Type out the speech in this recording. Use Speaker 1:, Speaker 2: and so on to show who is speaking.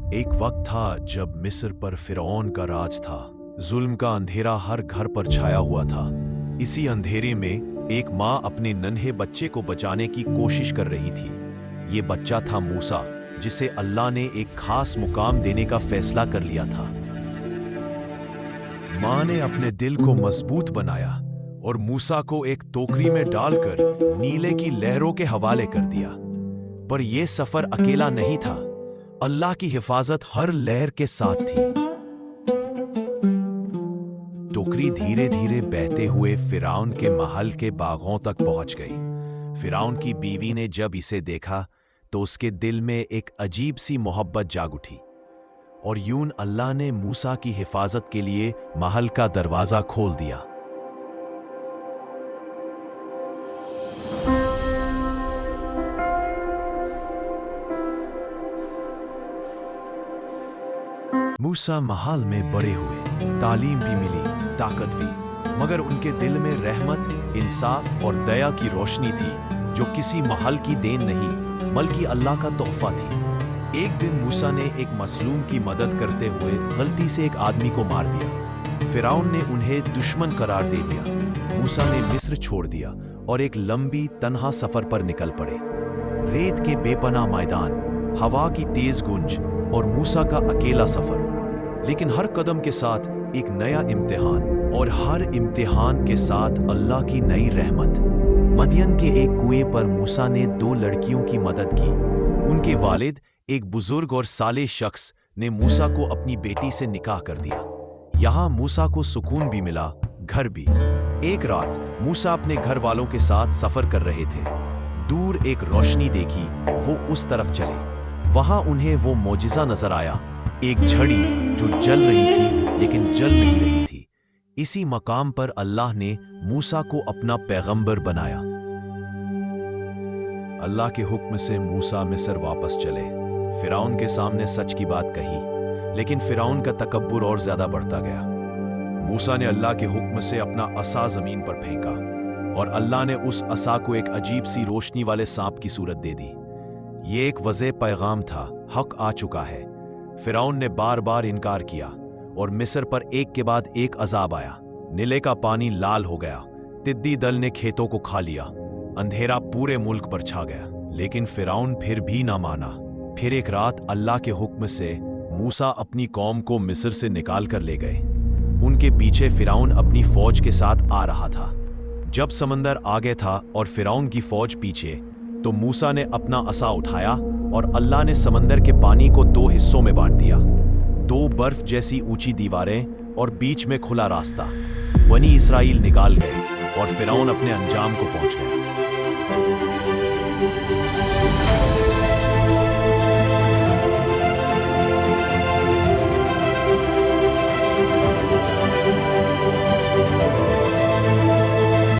Speaker 1: ایک وقت تھا جب مصر پر فرعون کا راج تھا۔ ظلم کا اندھیرا ہر گھر پر چھایا ہوا تھا۔ اسی اندھیرے میں ایک ماں اپنے ننھے بچے کو بچانے کی کوشش کر رہی تھی۔ یہ بچہ تھا موسیٰ، جسے اللہ نے ایک خاص مقام دینے کا فیصلہ کر لیا تھا۔ ماں نے اپنے دل کو مضبوط بنایا اور موسیٰ کو ایک ٹوکری میں ڈال کر نیلے کی لہروں کے حوالے کر دیا۔ پر یہ سفر اکیلا نہیں تھا، اللہ کی حفاظت ہر لہر کے ساتھ تھی۔ ٹوکری دھیرے دھیرے بہتے ہوئے فرعون کے محل کے باغوں تک پہنچ گئی۔ فرعون کی بیوی نے جب اسے دیکھا تو اس کے دل میں ایک عجیب سی محبت جاگ اٹھی، اور یوں اللہ نے موسیٰ کی حفاظت کے لیے محل کا دروازہ کھول دیا۔ موسیٰ محل میں بڑے ہوئے، تعلیم بھی ملی، طاقت بھی، مگر ان کے دل میں رحمت، انصاف اور دیا کی روشنی تھی، جو کسی محل کی دین نہیں بلکہ اللہ کا تحفہ تھی۔ ایک دن موسیٰ نے ایک مظلوم کی مدد کرتے ہوئے غلطی سے ایک آدمی کو مار دیا۔ فرعون نے انہیں دشمن قرار دے دیا۔ موسیٰ نے مصر چھوڑ دیا اور ایک لمبی تنہا سفر پر نکل پڑے۔ ریت کے بے پناہ میدان، ہوا کی تیز گونج اور موسیٰ کا اکیلا سفر، لیکن ہر قدم کے ساتھ ایک نیا امتحان، اور ہر امتحان کے ساتھ اللہ کی نئی رحمت۔ مدین کے ایک کنویں پر موسیٰ نے 2 لڑکیوں کی مدد کی۔ ان کے والد، ایک بزرگ اور صالح شخص، نے موسیٰ کو اپنی بیٹی سے نکاح کر دیا۔ یہاں موسیٰ کو سکون بھی ملا، گھر بھی۔ ایک رات موسیٰ اپنے گھر والوں کے ساتھ سفر کر رہے تھے۔ دور ایک روشنی دیکھی، وہ اس طرف چلے۔ وہاں انہیں وہ معجزہ نظر آیا، ایک جھڑی جو جل رہی تھی لیکن جل نہیں رہی تھی۔ اسی مقام پر اللہ نے موسیٰ کو اپنا پیغمبر بنایا۔ اللہ کے حکم سے موسیٰ مصر واپس چلے۔ فرعون کے سامنے سچ کی بات کہی، لیکن فرعون کا تکبر اور زیادہ بڑھتا گیا۔ موسیٰ نے اللہ کے حکم سے اپنا عصا زمین پر پھینکا، اور اللہ نے اس عصا کو ایک عجیب سی روشنی والے سانپ کی صورت دے دی۔ یہ ایک واضح پیغام تھا، حق آ چکا ہے۔ فرعون نے بار بار انکار کیا، اور مصر پر ایک کے بعد ایک عذاب آیا۔ نیلے کا پانی لال ہو گیا، ٹڈی دل نے کھیتوں کو کھا لیا، اندھیرا پورے ملک پر چھا گیا، لیکن فرعون پھر بھی نہ مانا۔ پھر ایک رات اللہ کے حکم سے موسیٰ اپنی قوم کو مصر سے نکال کر لے گئے۔ ان کے پیچھے فرعون اپنی فوج کے ساتھ آ رہا تھا۔ جب سمندر آگے تھا اور فرعون کی فوج پیچھے، تو موسیٰ نے اپنا عصا اٹھایا، اور اللہ نے سمندر کے پانی کو 2 حصوں میں بانٹ دیا، 2 برف جیسی اونچی دیواریں اور بیچ میں کھلا راستہ۔ بنی اسرائیل نکال گئے، اور فرعون اپنے انجام کو پہنچ گیا۔